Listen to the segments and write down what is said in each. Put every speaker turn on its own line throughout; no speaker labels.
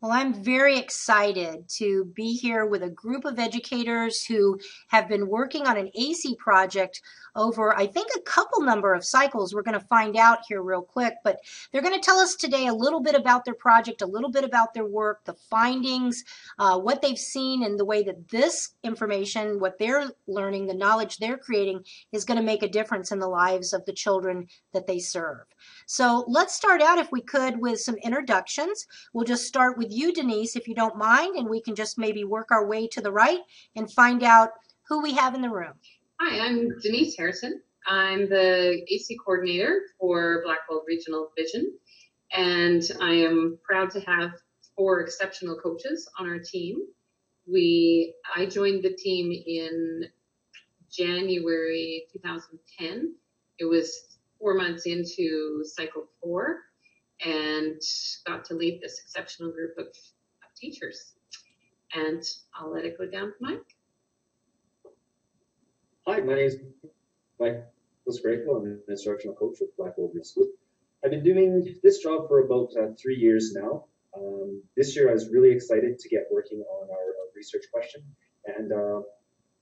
Well, I'm very excited to be here with a group of educators who have been working on an AISI project over, I think, a couple number of cycles. We're going to find out here real quick, but they're going to tell us today a little bit about their project, a little bit about their work, the findings, what they've seen, and the way that this information, what they're learning, the knowledge they're creating is going to make a difference in the lives of the children that they serve. So let's start out, if we could, with some introductions. We'll just start with you, Denise, if you don't mind, and we can just maybe work our way to the right and find out who we have in the room.
Hi, I'm Denise Harrison. I'm the AC coordinator for Blackgold Regional Division, and I am proud to have 4 exceptional coaches on our team. I joined the team in January 2010. It was 4 months into cycle 4, and got to lead this exceptional group of teachers. And I'll let it go down to Mike.
Hi, my name is Mike Greco. I'm an instructional coach with Blackgold Middle School. I've been doing this job for about 3 years now. This year I was really excited to get working on our research question, and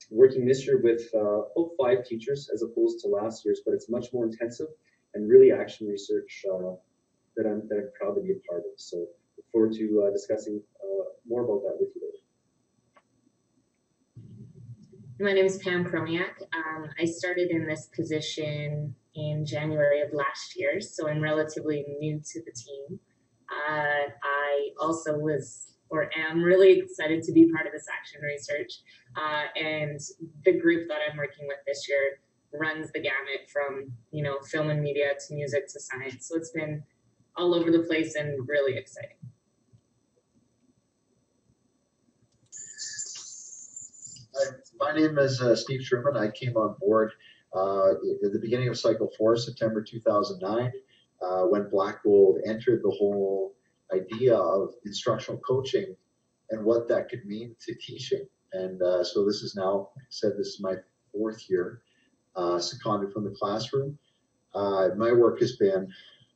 working this year with about 5 teachers as opposed to last year's, but it's much more intensive and really action research that I'm proud to be a part of. So look forward to discussing more about that with you later.
My name is Pam Kromiak. I started in this position in January of last year, so I'm relatively new to the team. I also am really excited to be part of this action research, and the group that I'm working with this year runs the gamut from, film and media to music to science. So it's been all over the place and really exciting.
My name is Steve Sherman. I came on board at the beginning of Cycle 4, September 2009, when Blackgold entered the whole idea of instructional coaching and what that could mean to teaching. And so this is now, like I said, this is my 4th year, seconded from the classroom. My work has been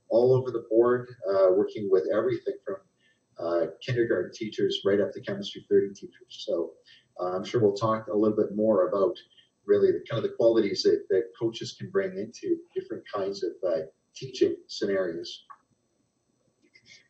all over the board, working with everything from kindergarten teachers right up to chemistry 30 teachers. So I'm sure we'll talk a little bit more about really the qualities that coaches can bring into different kinds of teaching scenarios.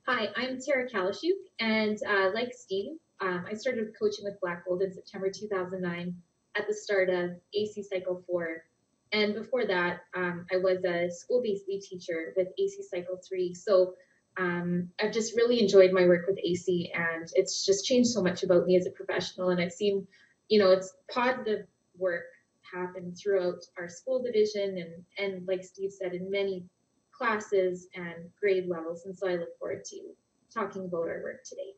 Hi, I'm Tara Kalashuk, and like Steve, I started coaching with Blackgold in September 2009 at the start of AC Cycle 4. And before that, I was a school-based lead teacher with AC Cycle 3. So I've just really enjoyed my work with AC, and it's just changed so much about me as a professional. And I've seen, it's positive work happen throughout our school division and like Steve said, in many classes and grade levels. And so I look forward to talking about our work today.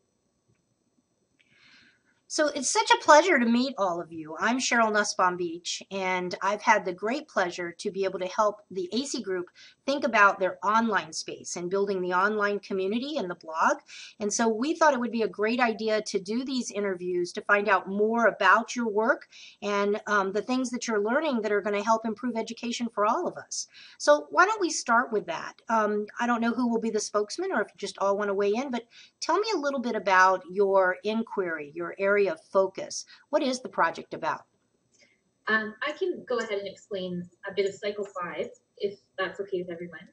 So it's such a pleasure to meet all of you. I'm Cheryl Nussbaum Beach, and I've had the great pleasure to be able to help the AC group think about their online space and building the online community and the blog. And so we thought it would be a great idea to do these interviews to find out more about your work and the things that you're learning that are going to help improve education for all of us. So why don't we start with that? I don't know who will be the spokesman or if you just all want to weigh in, but tell me a little bit about your inquiry, your area of focus. What is the project about?
I can go ahead and explain a bit of Cycle 5, if that's okay with everyone.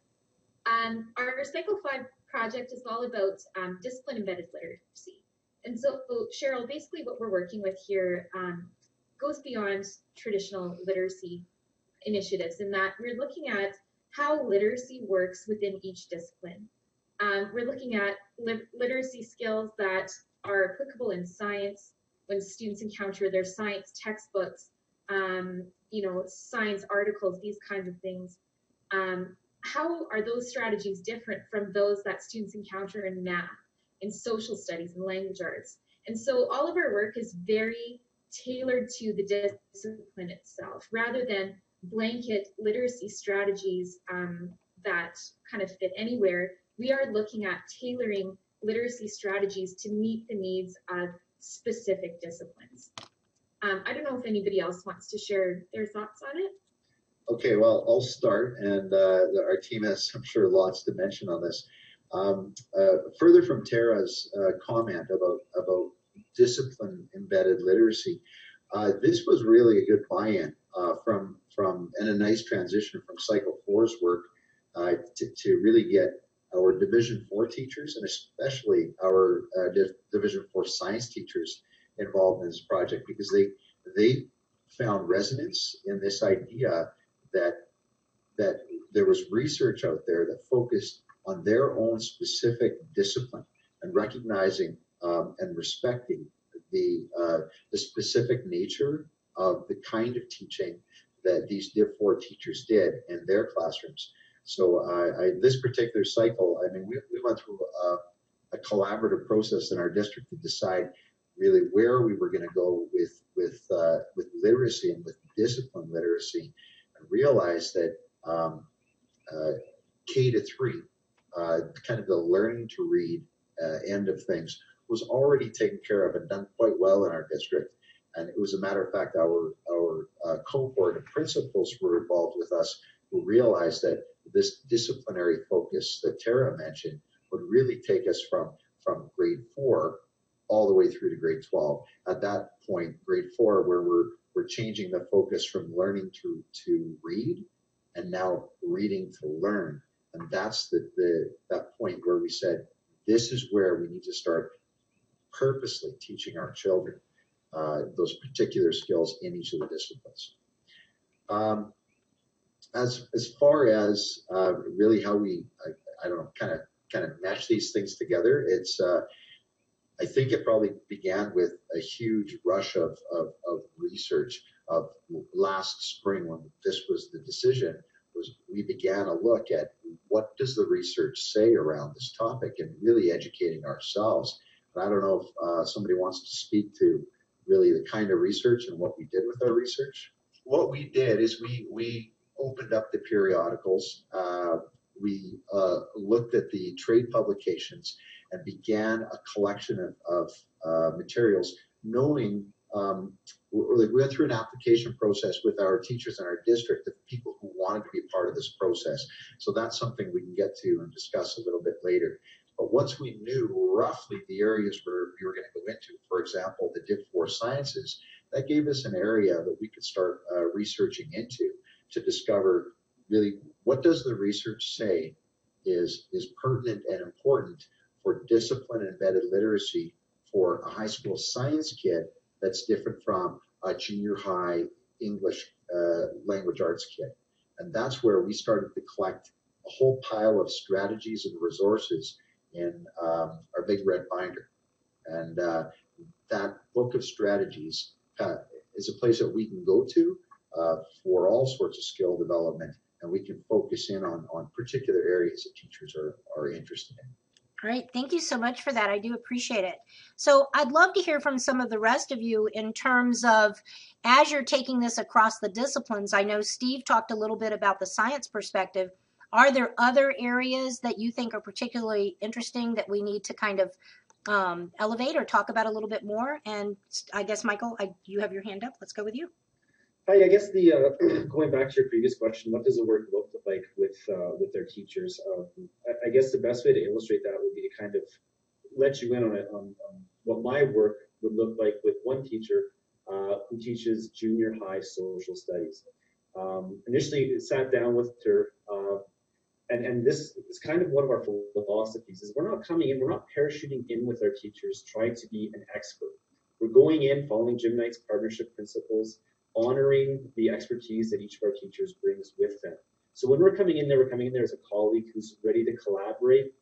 Our Cycle 5 project is all about discipline-embedded literacy. And so, Cheryl, basically what we're working with here goes beyond traditional literacy initiatives in that we're looking at how literacy works within each discipline. We're looking at literacy skills that are applicable in science when students encounter their science textbooks, science articles, these kinds of things. How are those strategies different from those that students encounter in math, in social studies, and language arts? And so all of our work is very tailored to the discipline itself, rather than blanket literacy strategies that kind of fit anywhere. We are looking at tailoring literacy strategies to meet the needs of specific disciplines. I don't know if anybody else wants to share their thoughts on it.
Okay, well, I'll start, and our team has, I'm sure, lots to mention on this. Further from Tara's comment about discipline embedded literacy, this was really a good buy-in from and a nice transition from Cycle 4's work to really get our Division 4 teachers and especially our Division 4 science teachers involved in this project, because they found resonance in this idea that there was research out there that focused on their own specific discipline and recognizing and respecting the specific nature of the kind of teaching that these Div 4 teachers did in their classrooms. So this particular cycle, I mean, we went through a collaborative process in our district to decide really where we were going to go with literacy and with discipline literacy, and realized that K to 3, kind of the learning to read end of things, was already taken care of and done quite well in our district. And it was a matter of fact, our cohort of principals were involved with us, who realized that this disciplinary focus that Tara mentioned would really take us from grade 4 all the way through to grade 12. At that point, grade 4, where we're changing the focus from learning to read, and now reading to learn. And that's that point where we said, this is where we need to start purposely teaching our children those particular skills in each of the disciplines. As far as really how we, I don't know, kind of mesh these things together, it's I think it probably began with a huge rush of research of last spring, when this was the decision, was we began a look at what does the research say around this topic and really educating ourselves. And I don't know if somebody wants to speak to really the kind of research and what we did with our research. What we did is we opened up the periodicals. We looked at the trade publications and began a collection of materials, knowing we went through an application process with our teachers in our district of people who wanted to be part of this process. So that's something we can get to and discuss a little bit later. But once we knew roughly the areas where we were going to go into, for example, the Div 4 sciences, that gave us an area that we could start researching into to discover really what does the research say is pertinent and important for discipline embedded literacy for a high school science kid that's different from a junior high English language arts kid. And that's where we started to collect a whole pile of strategies and resources in our big red binder. And that book of strategies is a place that we can go to for all sorts of skill development, and we can focus in on particular areas that teachers are interested in.
Great. Thank you so much for that. I do appreciate it. So I'd love to hear from some of the rest of you in terms of, as you're taking this across the disciplines, I know Steve talked a little bit about the science perspective. Are there other areas that you think are particularly interesting that we need to kind of elevate or talk about a little bit more? And I guess, Michael, you have your hand up. Let's go with you.
Hi, I guess going back to your previous question, what does the work look like with their teachers? I guess the best way to illustrate that would be to kind of let you in on what my work would look like with one teacher who teaches junior high social studies. Initially, sat down with her, and this is kind of one of our philosophies, is we're not coming in, we're not parachuting in with our teachers trying to be an expert. We're going in following Jim Knight's partnership principles, honoring the expertise that each of our teachers brings with them. So when we're coming in there as a colleague who's ready to collaborate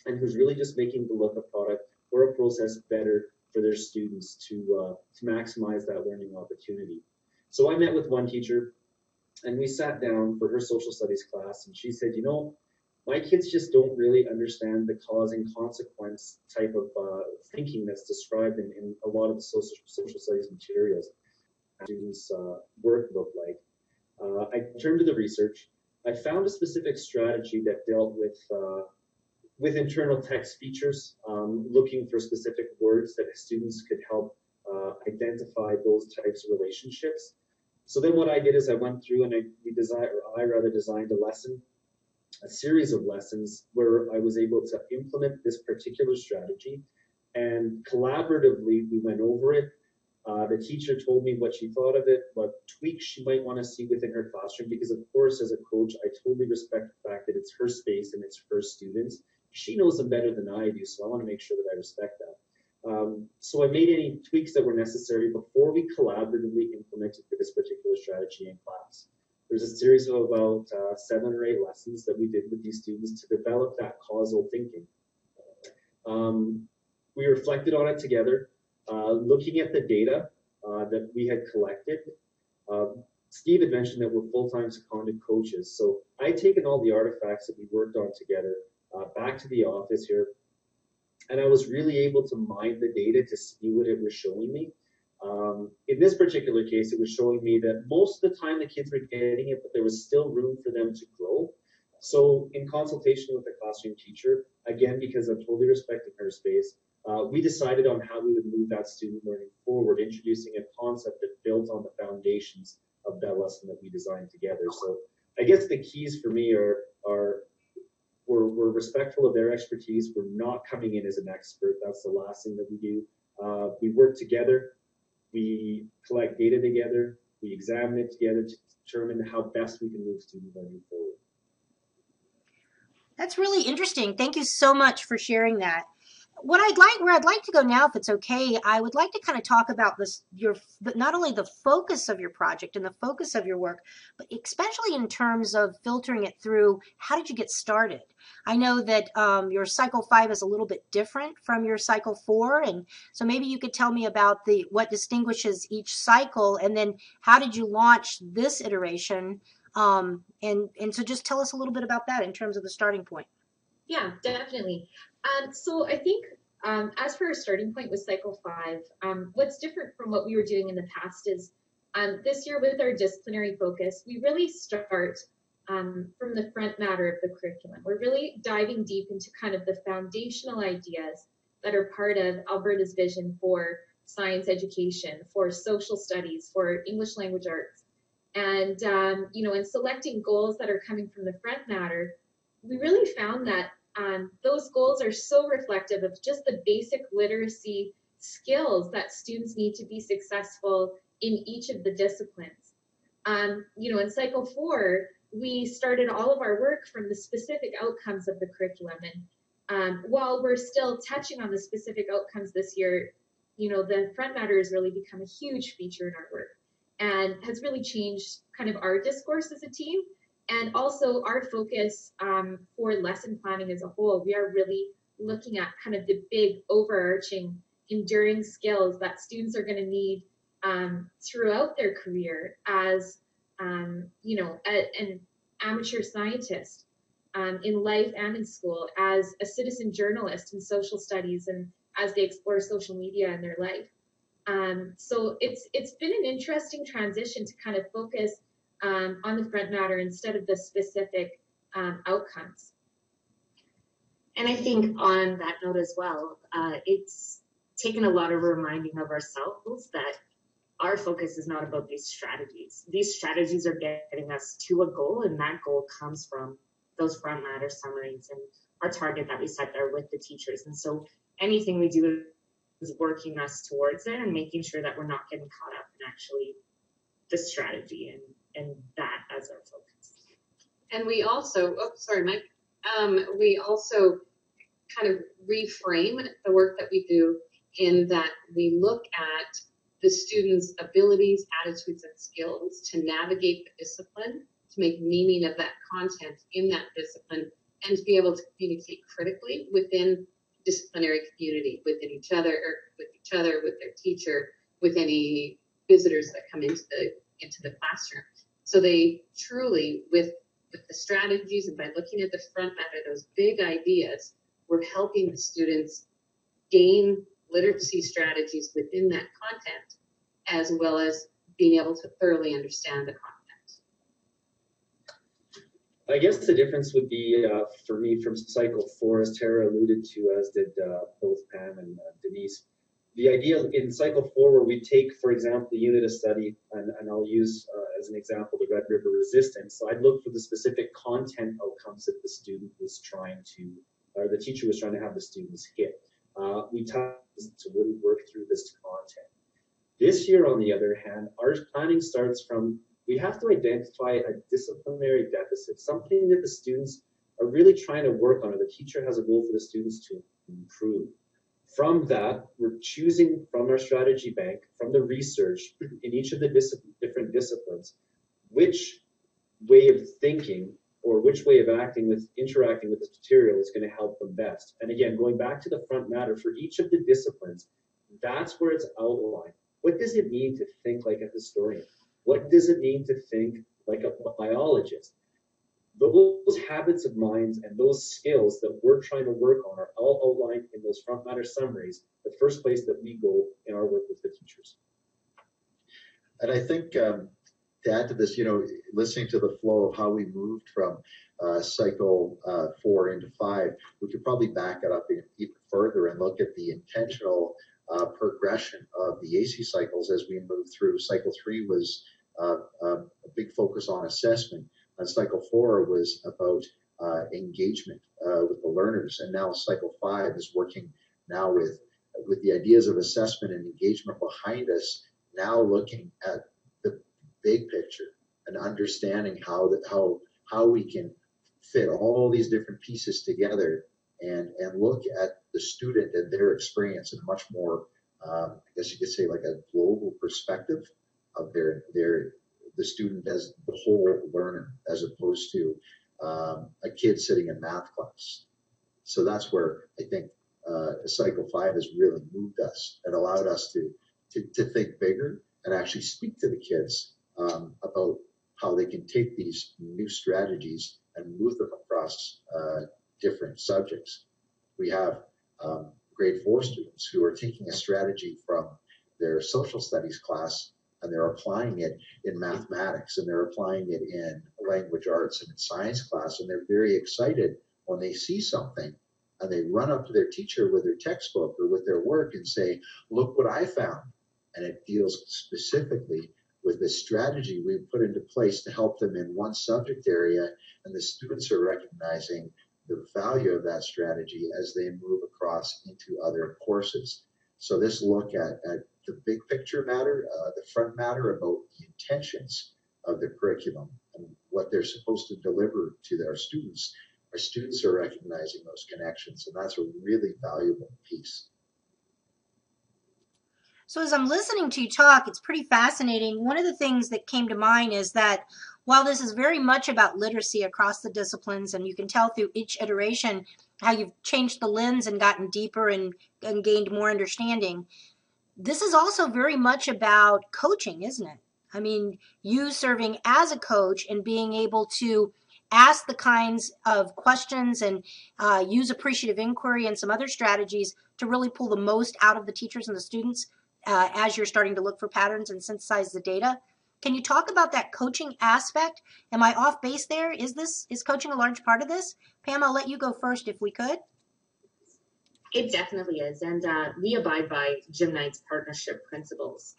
and who's really just making the look, a product or a process better for their students to maximize that learning opportunity. So I met with one teacher and we sat down for her social studies class, and she said, you know, my kids just don't really understand the cause and consequence type of thinking that's described in a lot of the social studies materials. Students' work look like. I turned to the research. I found a specific strategy that dealt with internal text features, looking for specific words that students could help identify those types of relationships. So then what I did is I went through and I designed a lesson a series of lessons where I was able to implement this particular strategy, and collaboratively we went over it. The teacher told me what she thought of it, what tweaks she might want to see within her classroom, because of course, as a coach, I totally respect the fact that it's her space and it's her students. She knows them better than I do, so I want to make sure that I respect that. So I made any tweaks that were necessary before we collaboratively implemented this particular strategy in class. There's a series of about 7 or 8 lessons that we did with these students to develop that causal thinking. We reflected on it together, looking at the data that we had collected. Steve had mentioned that we're full-time seconded coaches, so I'd taken all the artifacts that we worked on together back to the office here, and I was really able to mine the data to see what it was showing me. In this particular case, it was showing me that most of the time the kids were getting it, but there was still room for them to grow. So in consultation with the classroom teacher, again, because I'm totally respecting her space, we decided on how we would move that student learning forward, introducing a concept that built on the foundations of that lesson that we designed together. So I guess the keys for me are we're respectful of their expertise. We're not coming in as an expert. That's the last thing that we do. We work together. We collect data together. We examine it together to determine how best we can move student learning forward.
That's really interesting. Thank you so much for sharing that. Where I'd like to go now, if it's okay, I would like to kind of talk about this, not only the focus of your project and the focus of your work, but especially in terms of filtering it through, how did you get started? I know that your cycle 5 is a little bit different from your cycle 4, and so maybe you could tell me about what distinguishes each cycle, and then how did you launch this iteration? And so just tell us a little bit about that in terms of the starting point.
Yeah, definitely. So I think as for our starting point with cycle 5, what's different from what we were doing in the past is this year with our disciplinary focus, we really start from the front matter of the curriculum. We're really diving deep into kind of the foundational ideas that are part of Alberta's vision for science education, for social studies, for English language arts. And, in selecting goals that are coming from the front matter, we really found that those goals are so reflective of just the basic literacy skills that students need to be successful in each of the disciplines. In cycle 4, we started all of our work from the specific outcomes of the curriculum. And while we're still touching on the specific outcomes this year, the front matter has really become a huge feature in our work and has really changed kind of our discourse as a team. And also our focus for lesson planning as a whole. We are really looking at kind of the big overarching enduring skills that students are going to need throughout their career as, an amateur scientist in life and in school, as a citizen journalist in social studies, and as they explore social media in their life. So it's been an interesting transition to kind of focus on the front matter instead of the specific outcomes.
And I think on that note as well, it's taken a lot of reminding of ourselves that our focus is not about these strategies. These strategies are getting us to a goal, and that goal comes from those front matter summaries and our target that we set there with the teachers. And so anything we do is working us towards it and making sure that we're not getting caught up in actually the strategy and that as our focus.
And we also, Mike. We also kind of reframe the work that we do in that we look at the students' abilities, attitudes, and skills to navigate the discipline, to make meaning of that content in that discipline, and to be able to communicate critically within disciplinary community, within each other, with their teacher, with any visitors that come into the classroom. So they truly, with the strategies and by looking at the front matter, those big ideas, we're helping the students gain literacy strategies within that content, as well as being able to thoroughly understand the content.
I guess the difference would be for me from cycle 4, as Tara alluded to, as did both Pam and Denise. The idea in cycle 4 where we take, for example, a unit of study, and I'll use as an example, the Red River Resistance. So I'd look for the specific content outcomes that the student was trying to, or the teacher was trying to have the students hit. We taught to really work through this content. This year, on the other hand, our planning starts from, we have to identify a disciplinary deficit, something that the students are really trying to work on, or the teacher has a goal for the students to improve. From that, we're choosing from our strategy bank, from the research in each of the different disciplines, which way of thinking or which way of interacting with this material is going to help them best. And again, going back to the front matter, for each of the disciplines, that's where it's outlined. What does it mean to think like a historian? What does it mean to think like a biologist? Those habits of minds and those skills that we're trying to work on are all outlined in those front matter summaries, the first place that we go in our work with the teachers.
And I think to add to this, listening to the flow of how we moved from cycle 4 into 5, we could probably back it up even further and look at the intentional progression of the AISI cycles as we move through. Cycle 3 was a big focus on assessment, and cycle 4 was about engagement with the learners, and now cycle 5 is working now with the ideas of assessment and engagement behind us, now looking at the big picture and understanding how we can fit all these different pieces together and look at the student and their experience in a much more, I guess you could say, like a global perspective of the student as the whole learner, as opposed to a kid sitting in math class. So that's where I think cycle 5 has really moved us and allowed us to think bigger and actually speak to the kids about how they can take these new strategies and move them across different subjects. We have grade 4 students who are taking a strategy from their social studies class and they're applying it in mathematics, and they're applying it in language arts and in science class, and they're very excited when they see something and they run up to their teacher with their textbook or with their work and say, look what I found. And it deals specifically with the strategy we've put into place to help them in one subject area, and the students are recognizing the value of that strategy as they move across into other courses. So this look at the big picture matter, the front matter about the intentions of the curriculum and what they're supposed to deliver to their students. Our students are recognizing those connections, and that's a really valuable piece.
So as I'm listening to you talk, it's pretty fascinating. One of the things that came to mind is that while this is very much about literacy across the disciplines, and you can tell through each iteration how you've changed the lens and gotten deeper and gained more understanding, this is also very much about coaching, isn't it? I mean, you serving as a coach and being able to ask the kinds of questions and use appreciative inquiry and some other strategies to really pull the most out of the teachers and the students as you're starting to look for patterns and synthesize the data. Can you talk about that coaching aspect? Am I off base there? Is coaching a large part of this? Pam, I'll let you go first if we could.
It definitely is, and we abide by Jim Knight's partnership principles,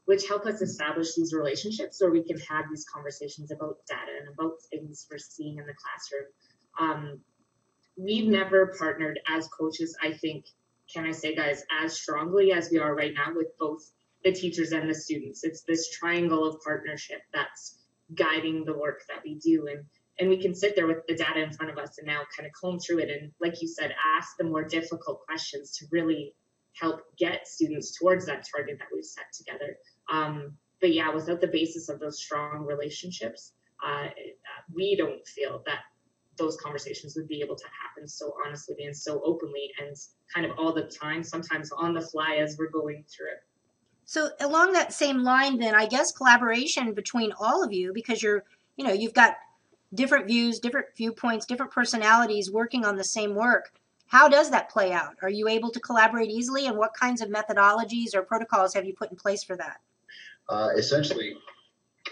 which help us establish these relationships where we can have these conversations about data and about things we're seeing in the classroom. We've never partnered as coaches, I think, can I say, guys, as strongly as we are right now with both the teachers and the students. It's this triangle of partnership that's guiding the work that we do. And we can sit there with the data in front of us and now kind of comb through it and, like you said, ask the more difficult questions to really help get students towards that target that we've set together. But yeah, without the basis of those strong relationships, we don't feel that those conversations would be able to happen so honestly and so openly and kind of all the time, sometimes on the fly as we're going through it.
So along that same line, then, I guess collaboration between all of you, because you've got different views, different viewpoints, different personalities working on the same work. How does that play out? Are you able to collaborate easily, and what kinds of methodologies or protocols have you put in place for that?
Essentially,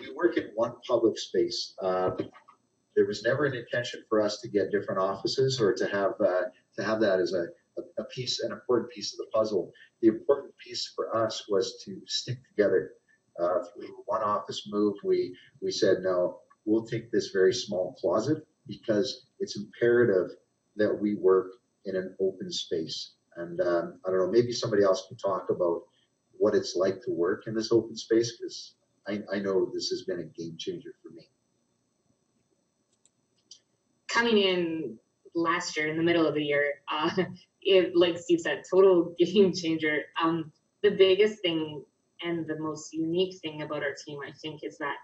we work in one public space. There was never an intention for us to get different offices or to have that as a piece, an important piece of the puzzle. The important piece for us was to stick together. Through one office move, we said, no, we'll take this very small closet because it's imperative that we work in an open space. And I don't know, maybe somebody else can talk about what it's like to work in this open space, because I know this has been a game changer for me.
Coming in last year, in the middle of the year, it, like Steve said, total game changer. The biggest thing and the most unique thing about our team, I think, is that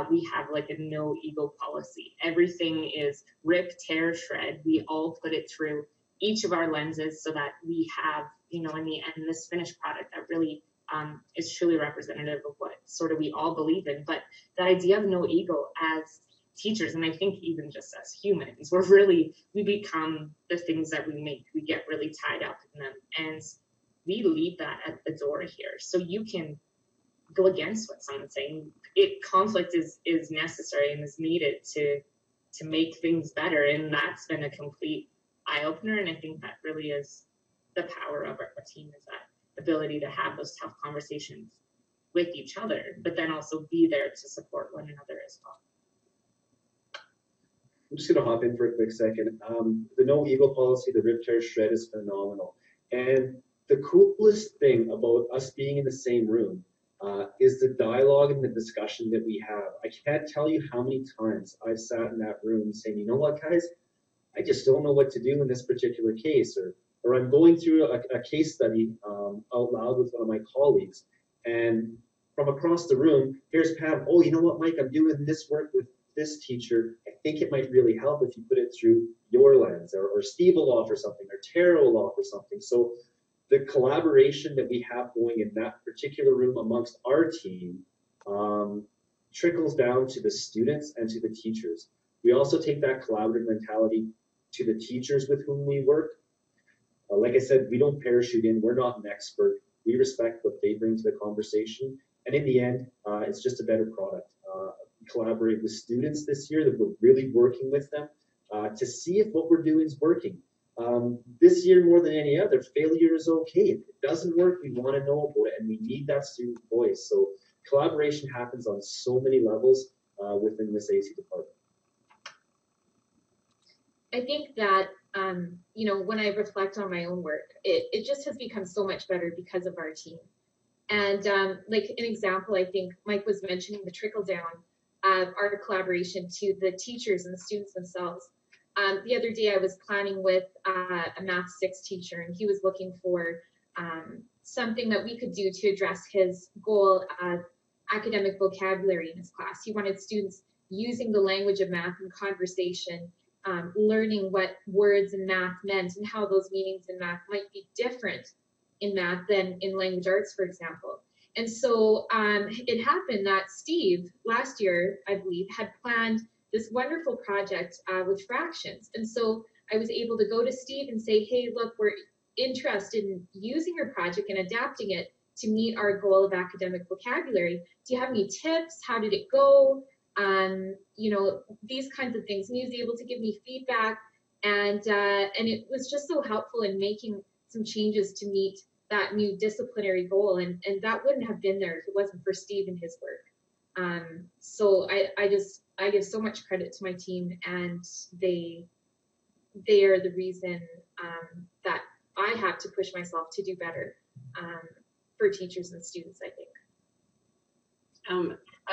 we have like a no ego policy. Everything is rip, tear, shred. We all put it through each of our lenses so that we have, you know, in the end, this finished product that really is truly representative of what sort of we all believe in. But that idea of no ego as teachers, and I think even just as humans, we become the things that we make. We get really tied up in them, and we leave that at the door here. So you can go against what someone's saying. Conflict is necessary and is needed to make things better, and that's been a complete eye-opener. And I think that really is the power of our team, is that ability to have those tough conversations with each other, but then also be there to support one another as well.
I'm just going to hop in for a quick second. The no ego policy, the rip, tear, shred is phenomenal. And the coolest thing about us being in the same room is the dialogue and the discussion that we have. I can't tell you how many times I've sat in that room saying, you know what, guys, I just don't know what to do in this particular case. Or I'm going through a case study out loud with one of my colleagues. And from across the room, here's Pam. Oh, you know what, Mike, I'm doing this work with this teacher. I think it might really help if you put it through your lens, or Steve will offer something, or Tara will offer something. So the collaboration that we have going in that particular room amongst our team trickles down to the students and to the teachers. We also take that collaborative mentality to the teachers with whom we work. Like I said, we don't parachute in. We're not an expert. We respect what they bring to the conversation. And in the end, it's just a better product. Collaborate with students this year, that we're really working with them to see if what we're doing is working. This year, more than any other, failure is okay. If it doesn't work, we want to know about it, and we need that student voice. So collaboration happens on so many levels within this AISI department.
I think that, you know, when I reflect on my own work, it just has become so much better because of our team. And like an example, I think Mike was mentioning the trickle down of our collaboration to the teachers and the students themselves. The other day I was planning with a Math 6 teacher, and he was looking for something that we could do to address his goal of academic vocabulary in his class. He wanted students using the language of math in conversation, learning what words in math meant and how those meanings in math might be different in math than in language arts, for example. And so it happened that Steve, last year, I believe, had planned this wonderful project with fractions. And so I was able to go to Steve and say, hey, look, we're interested in using your project and adapting it to meet our goal of academic vocabulary. Do you have any tips? How did it go? You know, these kinds of things. And he was able to give me feedback, and it was just so helpful in making some changes to meet that new disciplinary goal. And that wouldn't have been there if it wasn't for Steve and his work. So I give so much credit to my team, and they are the reason that I have to push myself to do better for teachers and students, I think.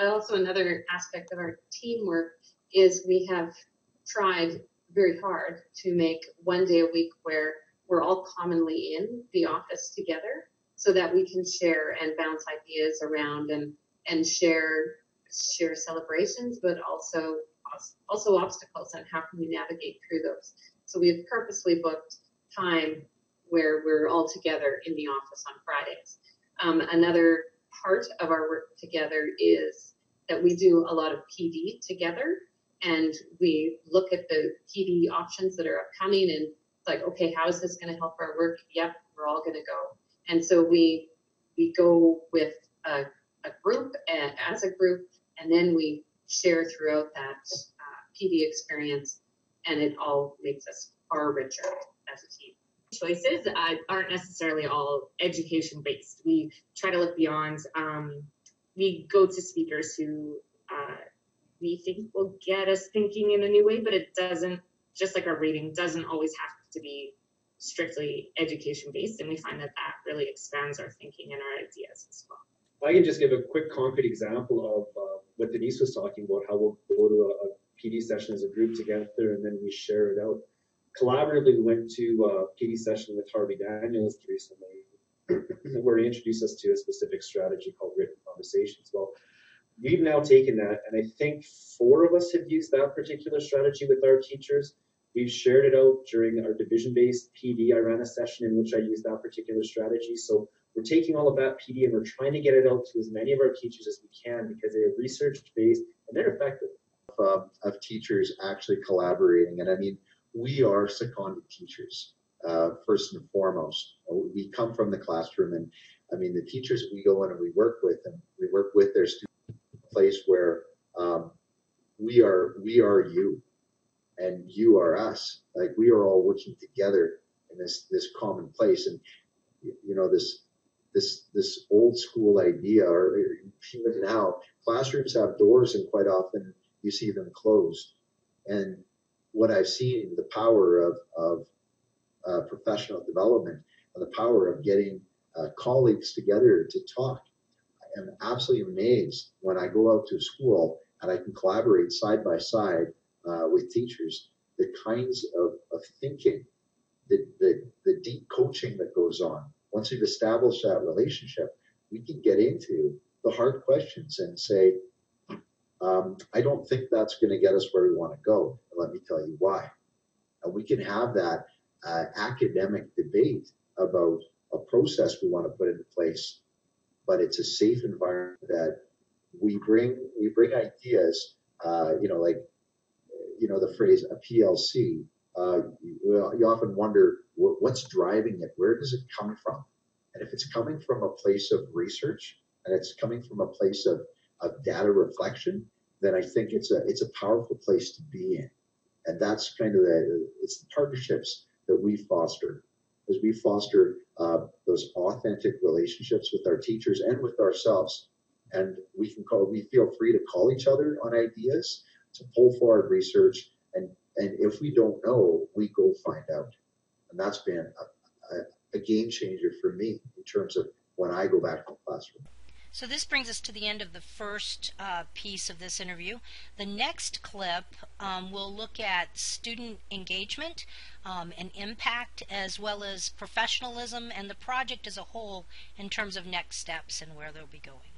Also, another aspect of our teamwork is we have tried very hard to make one day a week where we're all commonly in the office together, so that we can share and bounce ideas around and share celebrations, but also obstacles, and how can we navigate through those. So we have purposely booked time where we're all together in the office on Fridays. Another part of our work together is that we do a lot of PD together, and we look at the PD options that are upcoming, and like, okay, how is this going to help our work? Yep, we're all going to go. And so we go with a group, as a group, and then we share throughout that PD experience, and it all makes us far richer as a team.
Choices aren't necessarily all education based. We try to look beyond we go to speakers who we think will get us thinking in a new way, but it doesn't, just like our reading, doesn't always have to be strictly education based, and we find that that really expands our thinking and our ideas as well.
I can just give a quick concrete example of what Denise was talking about, how we'll go to a PD session as a group together and then we share it out. Collaboratively, we went to a PD session with Harvey Daniels recently, where he introduced us to a specific strategy called written conversations. Well, we've now taken that, and I think 4 of us have used that particular strategy with our teachers. We've shared it out during our division-based PD. I ran a session in which I used that particular strategy. So we're taking all of that PD and we're trying to get it out to as many of our teachers as we can because they're research-based and they're effective.
Of teachers actually collaborating, and I mean, we are seconded teachers, first and foremost. We come from the classroom, and I mean, the teachers we go in and we work with their students in a place where we are you, and you are us. Like, we are all working together in this common place, and you know, this old school idea, or even now, classrooms have doors, and quite often you see them closed. And what I've seen, the power of professional development and the power of getting colleagues together to talk. I am absolutely amazed when I go out to school and I can collaborate side by side with teachers, the kinds of thinking, the deep coaching that goes on. Once we've established that relationship, we can get into the hard questions and say, I don't think that's going to get us where we want to go. And let me tell you why. And we can have that academic debate about a process we want to put into place, but it's a safe environment that we bring ideas, like, the phrase a PLC. You often wonder what's driving it. Where does it come from? And if it's coming from a place of research and it's coming from a place of data reflection, then I think it's a powerful place to be in. And that's kind of it's the partnerships that we foster, as we foster those authentic relationships with our teachers and with ourselves. And we feel free to call each other on ideas, to pull forward research, and if we don't know, we go find out. And that's been a game changer for me in terms of when I go back to the classroom.
So this brings us to the end of the first piece of this interview. The next clip will look at student engagement and impact, as well as professionalism and the project as a whole in terms of next steps and where they'll be going.